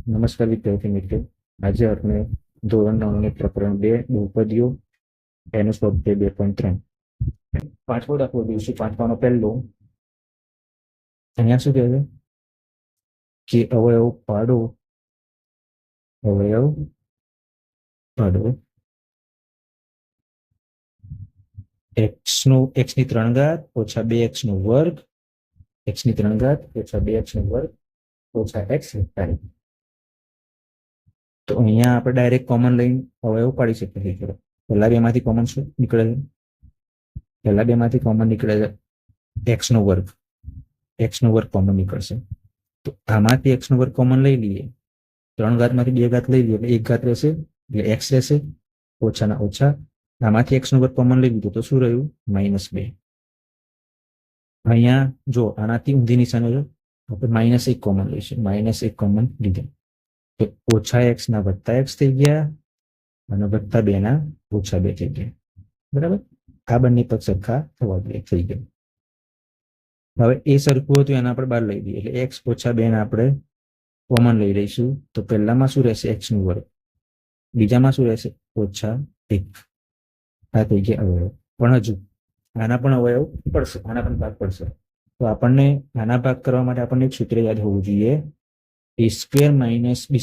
નમસ્કાર વિદ્યાર્થી મિત્રો, આજે આપણે ધોરણ 9 પ્રકરણ 2 બહુપદીઓ એનો સ્વાધ્યાય 2.3 પાંચમો દાખલો જોઈશું. પાંચમાનો પહેલો. અહીંયા શું કહે છે કે અવયવ પાડો x ની 3 ઘાત ઓછા 2x નો વર્ગ, x ની 3 ઘાત ઓછા 2x નો વર્ગ ઓછા x વત્તા 1. તો અહીંયા આપણે ડાયરેક્ટ કોમન લઈને અવયવ પાડી શકીએ છીએ. પહેલા બેમાંથી કોમન શું નીકળે છે? પહેલા બેમાંથી કોમન નીકળે છે x નો વર્ગ. x નો વર્ગ કોમન નીકળશે. તો આમાંથી x નો વર્ગ કોમન લઈ લઈએ. 3 ઘાતમાંથી 2 ઘાત લઈ લઈએ એટલે 1 ઘાત રહેશે, એટલે x રહેશે ઓછાના ઓછા. આમાંથી x નો વર્ગ કોમન લઈ લીધો તો શું રહ્યું? -2. અહીંયા જો આનાથી ઊંધી નિશાની છે, આપણે -1 કોમન લઈશું. -1 કોમન લીધું તો ઓછા x ના વત્તા x થઈ ગયા અને વત્તા 2 ના ઓછા 2 થઈ ગયા. બરાબર, આ બંને પદ સરખા થવા જોઈએ, થઈ ગયા. હવે એ સરખું હતું એના આપણે બહાર લઈ દઈએ એટલે x ઓછા 2 ના આપણે કોમન લઈ લઈશું. તો પહેલામાં શું રહેશે? x નો વર્ગ. બીજામાં શું રહેશે? ઓછા 1. આ થઈ ગયા અવયવ. પણ હજુ આના પણ અવયવ પડશે, આના પણ ભાગ પડશે. તો આપણને આના ભાગ કરવા માટે આપણને એક સૂત્ર યાદ હોવું જોઈએ. a² - b²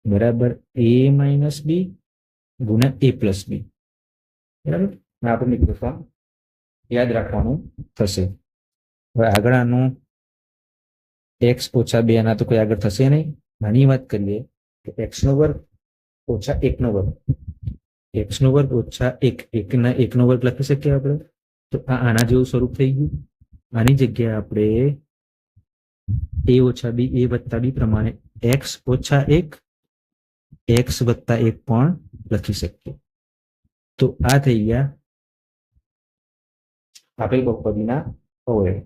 બરાબર a - b ગુણ્યા a પ્લસ b. બરાબર, આપણે નીકળતા યાદ રાખવાનું થશે. હવે આગળ આનું x ઓછા 2 ના તો કોઈ આગળ થશે નહીં. આની વાત કરીએ તો x નો વર્ગ ઓછા 1 નો વર્ગ. x નો વર્ગ ઓછા 1 ના 1 નો વર્ગ લખી શકીએ આપણે. તો આના જેવું સ્વરૂપ થઈ ગયું. આની જગ્યાએ આપણે a ઓછા b a વત્તા b પ્રમાણે x ઓછા 1 x વત્તા 1 પણ લખી શકીએ. તો આ થઈ ગયા આપેલ બહુપદીના અવયવ.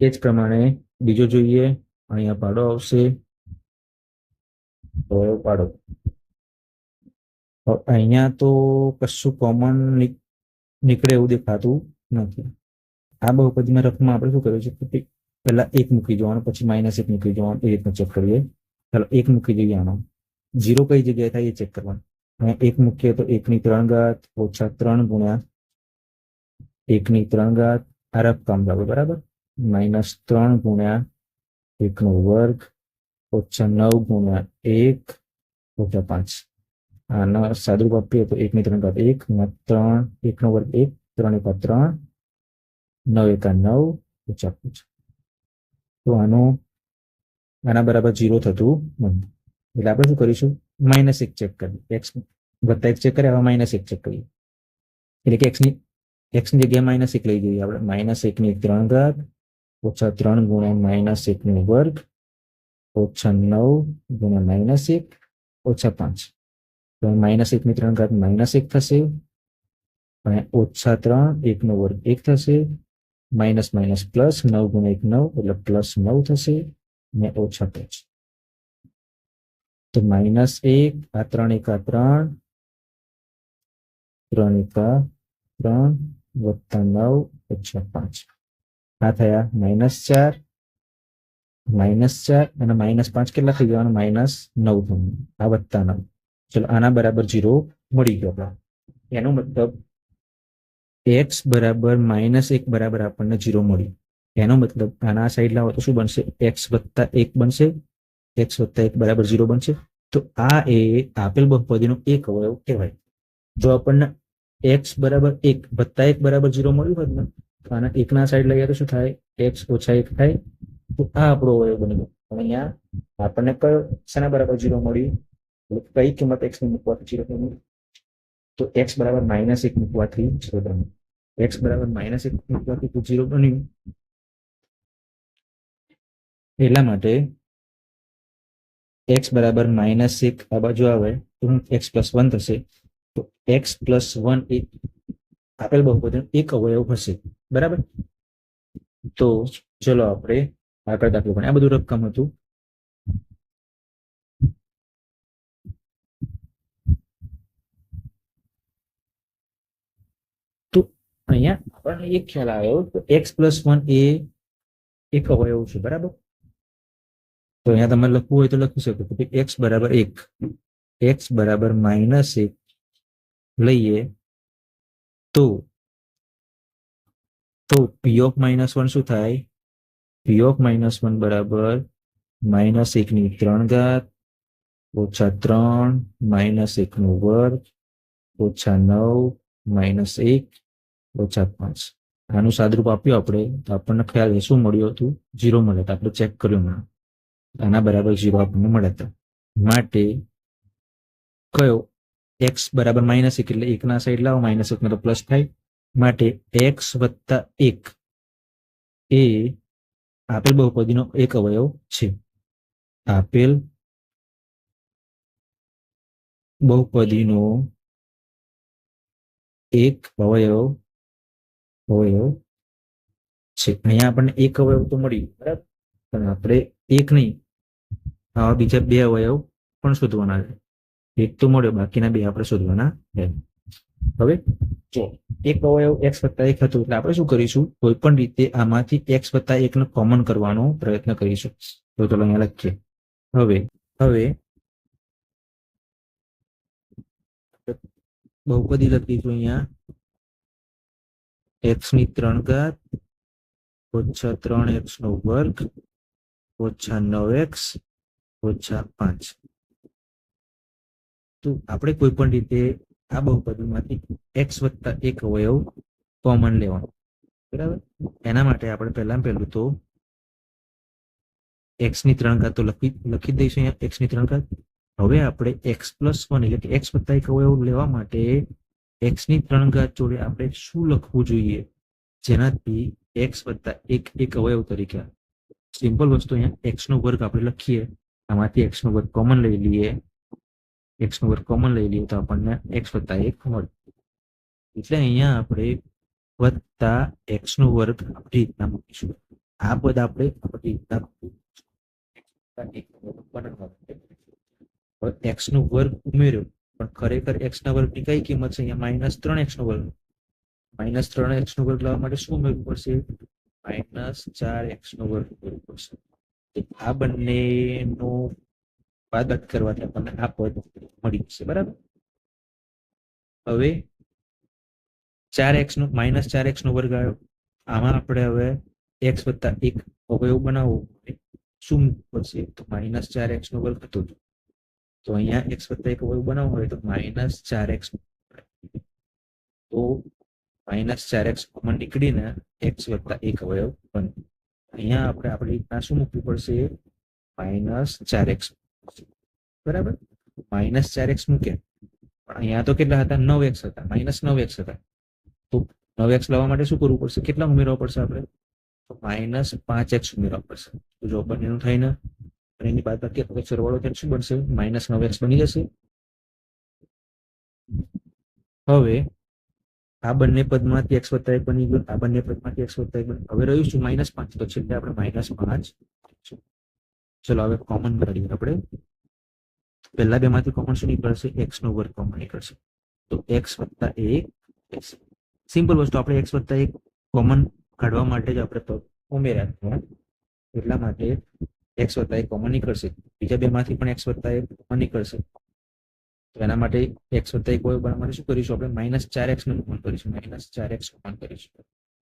એ જ પ્રમાણે બીજો જોઈએ. અહીંયા પાડો આવશે, અવયવ પાડો. અહીંયા તો કશું કોમન નીકળે એવું દેખાતું નથી. આ બહુપદીમાં રફમાં આપણે શું કર્યું છે કે પહેલા 1 મૂકી જવાનું, પછી -1 મૂકી જવાનું. એ રીતનું ચેક કરીએ. ચાલો 1 મૂકી દઈએ. આમાં 0 કઈ જગ્યાએ થાય એ ચેક કરવાનું. અહીંયા 1 મૂકીએ તો 1 ની 3 ઘાત ઓછા 3 ગુણ્યા 1 ની 3 ઘાત આ રફ કામ લાગે. બરાબર, -3 ગુણ્યા 1 નો વર્ગ ઓછા 9 ગુણ્યા 1 ઓછા 5. આના સાદુરૂપ આપીએ તો 1 ની 3 ઘાત 1 3 1 નો વર્ગ 1 3 × 3 9 × 9 ઓછા 5. તો આના બરાબર 0 થતું નથી. એટલે આપણે શું કરીશું? -1 ચેક કરીએ. x વત્તા 1 ચેક કરીએ, હવે -1 ચેક કરીએ. એટલે કે x ની જગ્યાએ -1 લઈ જઈએ આપણે. -1 ની 3 ઘાત ઓછા 3 ગુણ્યા -1 નો વર્ગ ઓછા 9 ગુણ્યા -1 ઓછા 5. તો -1 ની 3 ઘાત -1 થશે અને ઓછા 3 1 નો વર્ગ 1 થશે. માઇનસ માઇનસ પ્લસ 9 ગુણ્યા 1 9 એટલે +9 થશે ને ઓછા 5. તો -1 આ 3 × 3 3 × 3 વત્તા 9 ઓછા 5. આ થયા -4 અને -5 કેટલા થઈ જવાના? -9 થવાનું. આ વત્તા 9. ચલો આના બરાબર 0 મળી ગયો. એનો મતલબ x બરાબર -1 બરાબર આપણને 0 મળ્યું. એનો મતલબ આના સાઈડ લાવો તો શું બનશે? x વત્તા 1 બનશે. x વત્તા 1 બરાબર 0 બનશે. તો આ એ આપેલ બહુપદીનો એક અવયવ કહેવાય. જો આપણને x બરાબર 1 વત્તા 1 બરાબર 0 મળ્યું હોત ને તો આના 1 ના સાઈડ લઈએ તો શું થાય? x ઓછા 1 થાય. તો આ આપણો અવયવ બની ગયો. પણ અહીંયા આપણને કયો શેના બરાબર 0 મળ્યું? કઈ કિંમત x ની મૂકવાથી 0 બન્યું? તો x બરાબર -1 મૂકવાથી 0 બન્યું. x બરાબર -1 મૂકવાથી 0 બન્યું. એટલા માટે x બરાબર -1 આ બાજુ આવે તો x + 1 થશે. તો x + 1 એ આપેલ બહુપદીનો એક અવયવ હશે. બરાબર, તો ચલો આપણે આગળ દાખલો ગણીએ. આ બધું રકમ હતું. તો અહીંયા આપણને એક ખ્યાલ આવ્યો કે x + 1 એ એક અવયવ છે. બરાબર, તો અહીંયા તમારે લખવું હોય તો લખી શકો કે એક્સ બરાબર 1, એક્સ બરાબર -1 લઈએ તો પી ઓફ -1 શું થાય? પી ઓફ -1 બરાબર -1/3 -3 -1/2 -9 -1 -5. આનું સાદરૂપ આપ્યું આપણે તો આપણને ખ્યાલ શું મળ્યું હતું? 0 મળે. તો આપણે ચેક કર્યું ના, આના બરાબર 0 આપણને મળે હતા. માટે કયો? એક્સ બરાબર -1 એટલે 1 ના સાઈડ લાવો, -1 તો પ્લસ થાય. માટે એક્સ વત્તા 1 એ આપેલ બહુપદીનો એક અવયવ છે. આપેલ બહુપદીનો એક અવયવ છે. અહીંયા આપણને એક અવયવ તો મળ્યું, બરાબર, પણ આપણે એક નહીં, આવા બીજા 2 અવયવ પણ શોધવાના છે. એક તો મળ્યો, બાકીના 2 આપણે શોધવાના છે. હવે જો એક અવયવ x વત્તા 1 હતું એટલે આપણે શું કરીશું? કોઈ પણ રીતે આમાંથી x વત્તા 1 ને કોમન કરવાનો પ્રયત્ન કરીશું. તો ચલો અહીંયા લખીએ. હવે બહુપદી લખીશું અહીંયા x³ ઓછા 3x² ઓછા 9x ઓછા 5. તો આપણે કોઈ પણ રીતે આ બહુપદીમાંથી x વત્તા 1 અવયવ કોમન લેવાનો, બરાબર. એના માટે આપણે પહેલું તો x³ તો લખી દઈશું અહીંયા x³. હવે આપણે x+1 એટલે કે x વત્તા 1 અવયવ લેવા માટે x³ જોડે આપણે શું લખવું જોઈએ જેનાથી x વત્તા 1 એક અવયવ તરીકે? સિમ્પલ વસ્તુ, અહીંયા x² આપણે લખીએ, આમાંથી x² કોમન લઈ લઈએ, x² કોમન લઈ લઈએ તો આપણને x વત્તા 1 મળે. એટલે અહીંયા આપણે વત્તા x² આપણી રીતના મૂકીશું. આ પદ આપણે આપણી રીતના x² ઉમેર્યો, પણ ખરેખર x² ની કઈ કિંમત છે? અહીંયા -3x². -3x² લાવવા માટે શું ઉમેરવું પડશે? -4x² ઉમેરવું પડશે. આ બંનેનો બાદબાકી કરવાથી આપણને આ પદ મળી જશે, બરાબર. હવે -4x² આવ્યો. આમાં આપણે હવે x વત્તા 1 અવયવ બનાવવો શું પડશે? તો -4x² હતું. તો અહીંયા x વત્તા 1 અવયવ બનાવવો હોય તો -4x, તો -4x કોમન નીકળીને x વત્તા 1 અવયવ બને. અહીંયા આપણે આપણી રીતના શું મૂકવું પડશે? -4x, બરાબર. -4x મૂકે, પણ અહીંયા તો કેટલા હતા? 9x હતા, -9x હતા. તો 9x લાવવા માટે શું કરવું પડશે? કેટલા ઉમેરવા પડશે આપણે? તો -5x ઉમેરવા પડશે. તો જો બંનેનું થઈને એની બાદબાકી આપણે સરવાળો થાય શું બનશે? -9x બની જશે. હવે આ બંને પદમાંથી x વત્તા 1 બની ગયું, આ બંને પદમાંથી x વત્તા 1 બની. હવે રહ્યું શું? -5. તો છેલ્લે આપણે -5. ચલો હવે કોમન કાઢીએ આપણે. પહેલા બેમાંથી કોમન શું નીકળશે? x² કોમન નીકળશે. તો x વત્તા 1, સિમ્પલ વસ્તુ, આપણે x વત્તા 1 કોમન કાઢવા માટે જ આપણે પદ ઉમેર્યા, એટલા માટે x વત્તા 1 કોમન નીકળશે. બીજા બેમાંથી પણ x વત્તા 1 કોમન નીકળશે. તો એના માટે x વત્તા 1 બનાવવા માટે શું કરીશું? આપણે -4x નું કોમન કરીશું, -4x કોમન કરીશું.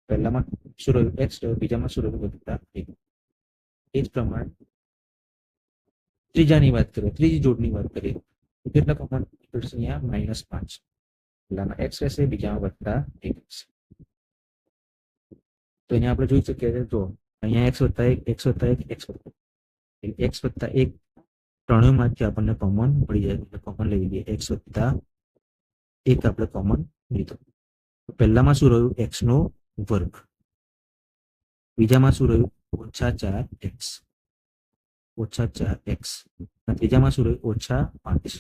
પહેલામાં શું રહ્યું? x રહ્યું, બીજામાં શું રહ્યું? વત્તા 1. એ જ પ્રમાણે ત્રીજાની વાત કરીએ, ત્રીજી જોડની વાત કરીએ તો કેટલા કોમન નીકળશે? અહીંયા -5. પહેલામાં x રહેશે, બીજામાં વત્તા 1 રહેશે. તો અહીંયા આપણે જોઈ શકીએ છીએ, તો અહીંયા x વત્તા 1, x વત્તા 1, x વત્તા 1 ત્રણેયમાંથી આપણને કોમન મળી જાય. એટલે કોમન લઈ લઈએ, x વત્તા 1 આપણે કોમન લીધો. પહેલામાં શું રહ્યું? x². બીજામાં શું રહ્યું? -4x, -4x. ત્રીજામાં શું રહ્યું? -5.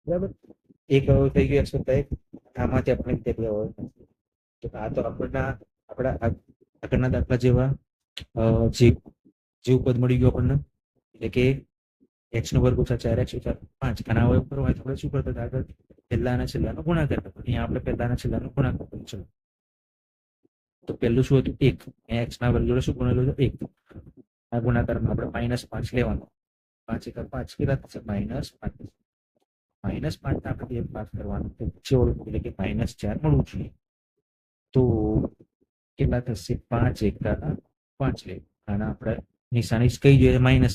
બરાબર. એક અવયવ થઈ ગયો x વત્તા 1. આમાંથી આપણે કેટલા અવયવ? તો આ તો આપણા આગળના દાખલા જેવા જેવું પદ મળી ગયું આપણને, એટલે કે x² ઓછા 4x ઓછા 5. આના અવયવ કરવા આપણે શું કરતા હતા? આગળ પહેલાના છેલ્લાનો ગુણાકાર કરતા. અહીંયા આપણે પહેલાના છેલ્લાનો ગુણાકાર કરીશું. તો પહેલું શું હતું? 1. x ના વર્ગ જોડે શું ગુણેલું છે? 1. આ ગુણાકારમાં આપણે -5 લેવાનો. 5 × 5 કેટલા થશે? -5. -5 આપણે 2 પાસ કરવાનું તો એટલે કે -4 મળવું જોઈએ. તો કેટલા થશે? 5 × 5 લે. આના આપણે નિશાની કઈ જોઈએ? માઇનસ.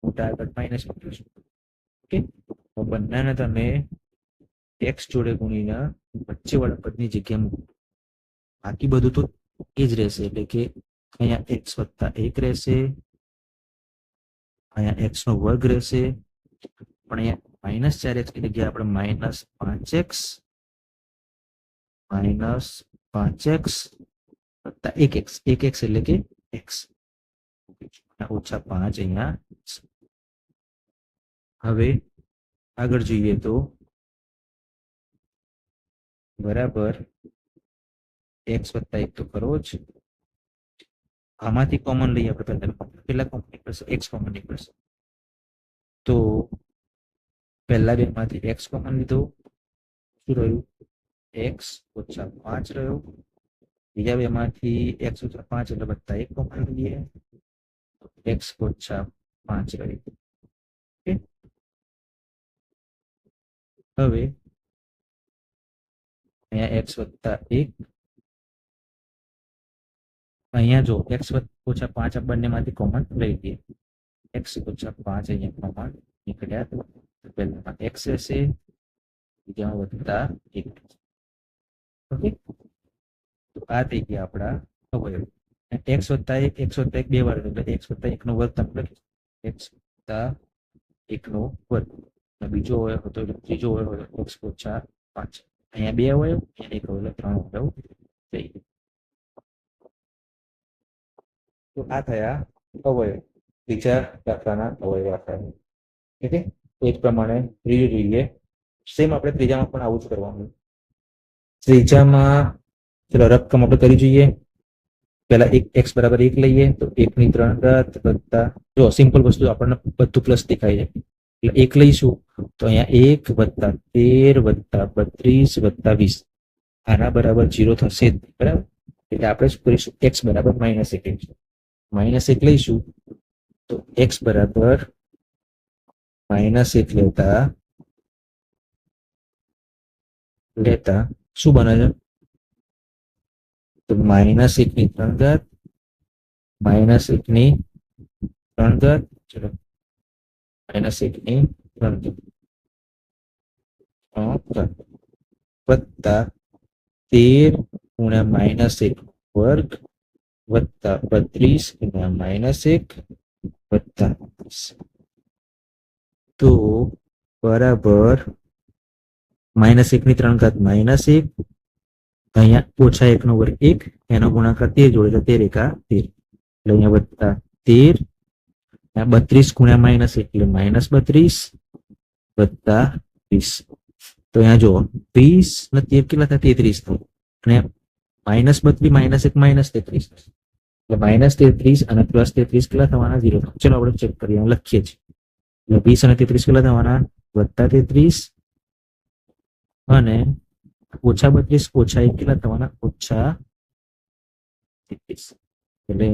મોટા આગળ માઇનસ મૂકીશું. ઓકે, તો બંનેને તમે x જોડે ગુણીને વચ્ચે વાળા પદની જગ્યાએ મૂકો. બાકી બધું તો એ જ રહેશે. એટલે કે અહીંયા x + 1 રહેશે, અહીંયા x² રહેશે, પણ અહીંયા -4x ની જગ્યાએ આપણે -5x + 1x 1x એટલે કે x -5 અહીંયા. હવે આગળ જોઈએ તો બરાબર x + 1 તો ખરો જ. આમાંથી કોમન લઈએ આપણે. પહેલા કોમન નીકળશે, x કોમન નીકળશે. તો પહેલા બેમાંથી x કોમન લીધો, શું રહ્યું? x - 5 રહ્યો. બીજા બેમાંથી x - 5 એટલે +1 કોમન લઈએ, x - 5 રહ્યું. ઓકે, હવે અહીંયા x + 1, અહીંયા જો x - 5 બંનેમાંથી કોમન લઈ લઈએ. x - 5 અહીંયા કોમન નીકળ્યા. તો પહેલામાં x રહેશે, બીજામાં +1. ઓકે, તો આ થઈ ગયા આપણા અવયવ. x + 1 x + 1 બે વાર એટલે x + 1 નો વર્ગ તમે લખી. x + 1 નો વર્ગ. બીજો અવયવ હતો એટલે ત્રીજો અવયવ હતો x - 5. અહીંયા 2 અવયવ, અહીંયા 1 અવયવ, 3 અવયવ થઈ ગયા. તો આ થયા અવયવ, બીજા દાખલાના અવયવ થયા. ઓકે, એ જ પ્રમાણે ત્રીજું જોઈએ. સેમ આપણે ત્રીજામાં પણ આવું જ કરવાનું. ત્રીજામાં ચલો રકમ આપણે કરી જોઈએ. પહેલા x = 1 લઈએ તો 1 ની 3 ઘાત વત્તા, જો સિમ્પલ વસ્તુ આપણને બધું પ્લસ દેખાય છે એટલે 1 લઈશું તો અહીંયા 1 + 13 + 32 + 20 આના બરાબર 0 થશે જ, બરાબર. એટલે આપણે શું કરીશું? x = -1 લઈશું. -1 લઈશું તો x = -1 લેતા શું બને છે? તો -1 ની 3 ઘાત -1 ની 3 ઘાત, ચલો -1 ની 3 ઘાત વત્તા 13 × -1 વર્ગ વત્તા 32 × -1 વત્તા 20. તો બરાબર -1 ની 3 ઘાત -1, અહીંયા -1 નો વર્ગ 1, એનો ગુણાકાર 13 જોડે તો 13 × 13 એટલે અહીંયા વત્તા 13, 32 × -1 એટલે -32 વત્તા 20. તો અહીંયા જો 20 ને 13 કેટલા થાય? 33 થાય. અને -32 -1 -33 એટલે -33 અને +33 કેટલા થવાના? 0. ચલો આપણે ચેક કરીએ, લખીએ છીએ. એટલે 20 અને 33 કેટલા થવાના? +33 અને -32 -1 કેટલા થવાના? -33. એટલે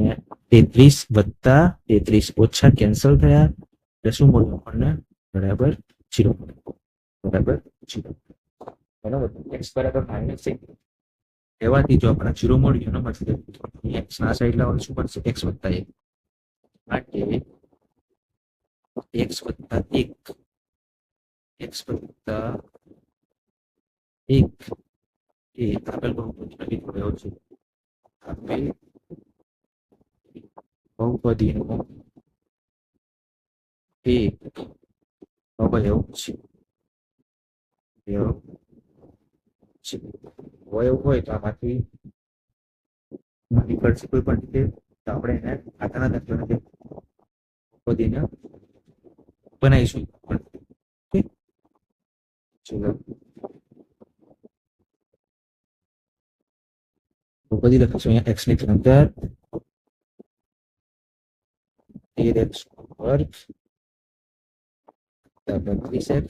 33 વત્તા 33 ઓછા કેન્સલ થયા એટલે શું મળ્યું આપણને? બરાબર 0. બરાબર 0. બરાબર, x = -1 એવાથી જો આપણે 0 મળ્યું એનો મતલબ x ના સાઈડ લાવવાનું શું મળશે? x + 1 માટે x + 1 x + 1 એ આપેલ બહુપદીનો અવયવ છે. આપેલ બહુપદીનો એક અવયવ છે. અવયવ હોય તો આમાંથી નીકળશે કોઈ પણ રીતે, તો આપણે એને આગળના દાખલાના બહુપદીને બનાવીશું. ઓકે, ચલો બહુપદી લખીશું. અહીંયા x ની 3 ઘાત 13x² -32x.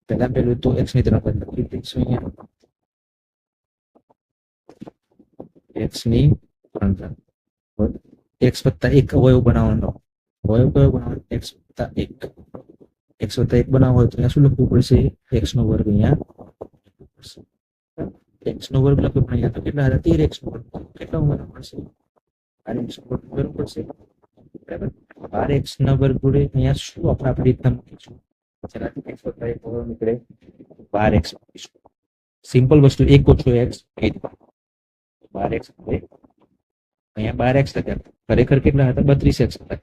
પહેલા પહેલું તો x ની 3 ઘાત લખી દઈશું. અહીંયા x ની 3 ગુણાકાર એક્સ વત્તા એક અવયવ બનાવવાનો અવયવ કયો બનાવવાનો એક્સ વત્તા એક બનાવવો હોય તો અહીંયા શું લખવું પડશે એક્સ નો વર્ગ અહીંયા એક્સ નો વર્ગ લખ્યો પણ અહીંયા તો કેટલા હતા 13 એક્સ નો વર્ગ કેટલા ઉમેરવો પડશે 12 એક્સ નો વર્ગ ઉમેરવો પડશે બરાબર 12 એક્સ ના વર્ગ જોડે અહીંયા શું આપણે રીતના મૂકીશું જેનાથી એક્સ વત્તા એક અવયવ નીકળે 12 એક્સ મૂકીશું સિમ્પલ વસ્તુ એક ઓછો એક્સ 12 એક્સ અહીંયા 12 એક્સ લખ્યા ખરેખર કેટલા હતા 32 એક્સ હતા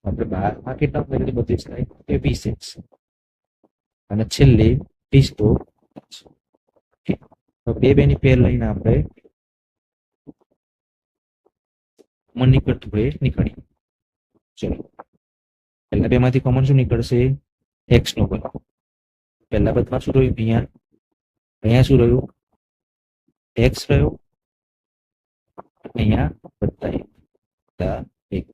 આપણે 12 માં કેટલા ઉમેરીએ 32 થાય કે 20 એક્સ અને છેલ્લે 20 તો બે ની પેર લઈને આપણે કોમન નીકળતું હોય નીકળી ચલો પહેલા બે માંથી કોમન શું નીકળશે એક્સ નો વર્ગ પહેલા પદમાં શું રહ્યું અહીંયા શું રહ્યું એક્સ રહ્યો અહીંયા વત્તા એક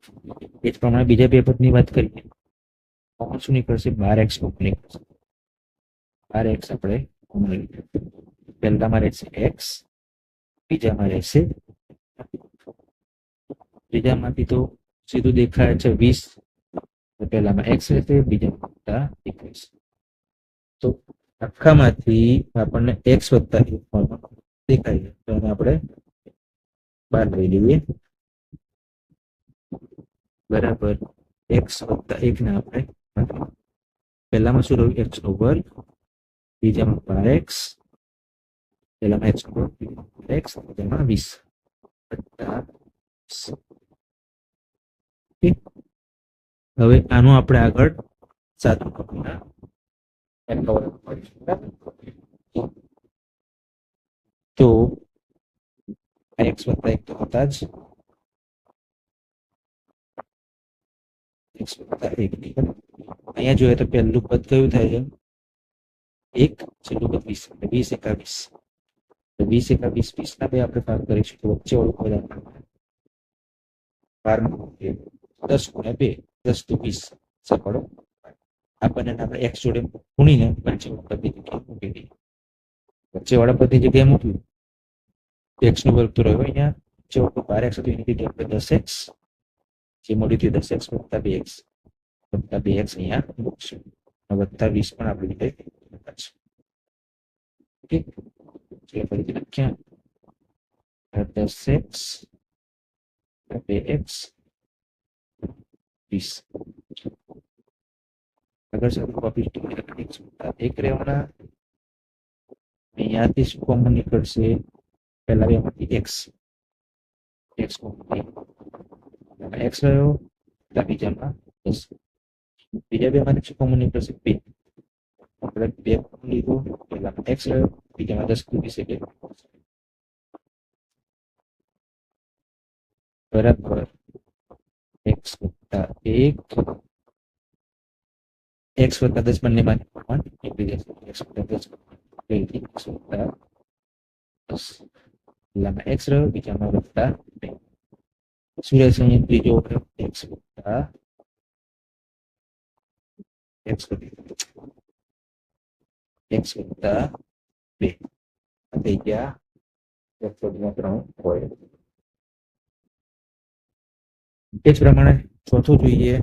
એ જ પ્રમાણે બીજા બે પદની વાત કરીએ કોમન શું નીકળશે 12x કોમન નીકળશે 12x આપણે કોમન પહેલામાં રહેશે x બીજામાં રહેશે બીજામાંથી તો સીધું દેખાય છે 20 પહેલામાં x રહેશે બીજામાં વત્તા 21 તો આખામાંથી આપણને x વત્તા 1 કોમન દેખાય તો એને આપણે બહાર લઈ લઈએ બરાબર x વત્તા 1 ને આપણે પહેલામાં શું રહ્યું x નો વર્ગ બીજામાં 12x પહેલામાં x નો વર્ગ x બીજામાં 20 વત્તા હવે આનું આપણે આગળ સાદું કપડા તો x વત્તા 1 તો હતા જ x વત્તા 1 અહીંયા જોઈએ તો પહેલું પદ કયું થાય છે 1 છેલ્લું પદ 20 20 એકા 20 20 એકા 20 20 ના બે આપણે ભાગ કરીશું તો વચ્ચે વાળું પદ આપણે 10 ગુણ્યા 2 10 તો 20 સરવાળો આપણને આપણે x જોડે ગુણીને વચ્ચે પદની જગ્યાએ મૂકી દઈએ વચ્ચે વાળા પદની જગ્યાએ મૂક્યું x નો વર્ગ તો રહ્યો અહીંયા જે 12x હતું એની જગ્યાએ આપણે 10x જે મળ્યું તે 10x વત્તા 2x અહીંયા મૂકશું વત્તા 20 પણ આપણે જગ્યાએ મૂકશું ઓકે એટલે ફરીથી લખ્યા 10x 2x 20 આગળ સારું કોપી એક રહેવાના અહીંયાથી શું કોમન નીકળશે પહેલા બેમાંથી x કોમન x રહ્યો બીજામાં 10 બીજા બેમાંથી શું કોમન નીકળશે 2 આપણે 2 કોમન લીધો પહેલામાં x રહ્યો બીજામાં 10 20 એટલે બરાબર x વત્તા 1 x વત્તા 10 બંને માંથી કોમન નીકળી જશે x વત્તા 10 x વત્તા 10 પહેલામાં x રહ્યો બીજામાં વત્તા 2 શું રહેશે અહીંયા ત્રીજો x વત્તા x વત્તા 2 થઈ ગયા 3 હોય એ જ પ્રમાણે ચોથું જોઈએ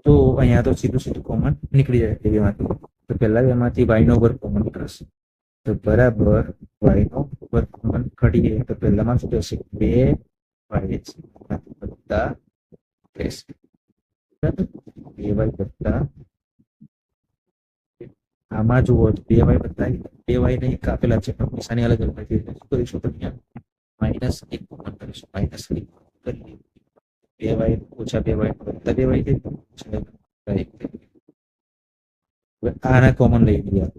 તો અહીંયા તો સીધું કોમન નીકળી જાય બેમાંથી તો પહેલા બેમાંથી y નો વર્ગ કોમન નીકળશે તો બરાબર y નો વર્ગ કોમન કાઢીએ તો પહેલામાં શું થશે 2y વત્તા 2y વત્તા આમાં જુઓ 2y વત્તા 2y નહીં કાપેલા છે પણ નિશાની અલગ અલગ નથી શું કરીશું તો અહીંયા -1 કોમન કરીશું -1 કરી 2y ઓછા 2y વત્તા 2y આના કોમન લઈ લીધા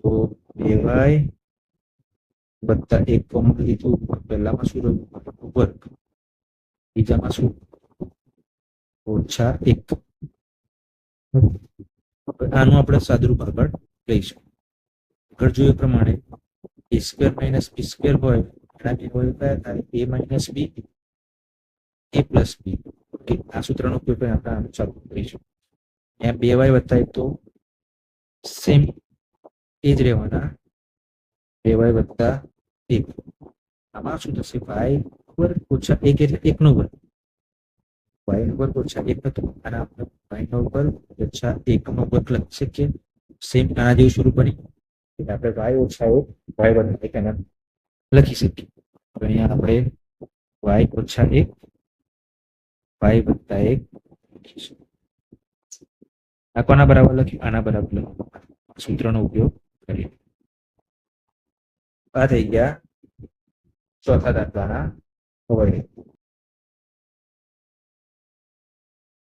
તો 2y વત્તા 1 કોમન લીધું પહેલામાં શું રહ્યું વર્ગ બીજામાં શું ઓછા 1 આનું આપણે સાદુરૂપ આગળ લઈશું આગળ જોયું પ્રમાણે a square minus b square હોય એના બે હોય કયા થાય a minus b a plus b okay આ સૂત્રનો ઉપયોગ કરીને આપણે આનું ચાલુ કરીશું અહીંયા 2y વત્તા 1 તો સેમ એ જ રહેવાના 2y વત્તા 1 આમાં શું થશે y વર્ગ ઓછા 1 એટલે 1 નો વર્ગ y નો વર્ગ ઓછા 1 હતું અને આપણે y નો વર્ગ ઓછા 1 નો વર્ગ લખી શકીએ સેમ આના જેવું સ્વરૂપ બની એટલે આપણે y ઓછા 1 y વર્ગ એના લખી શકીએ હવે અહીંયા આપણે y ઓછા 1 y વત્તા 1 લખીશું આ કોના બરાબર લખ્યું આના બરાબર લખ્યું સૂત્રનો ઉપયોગ કરીએ આ થઈ ગયા ચોથા દાખલાના અવયવ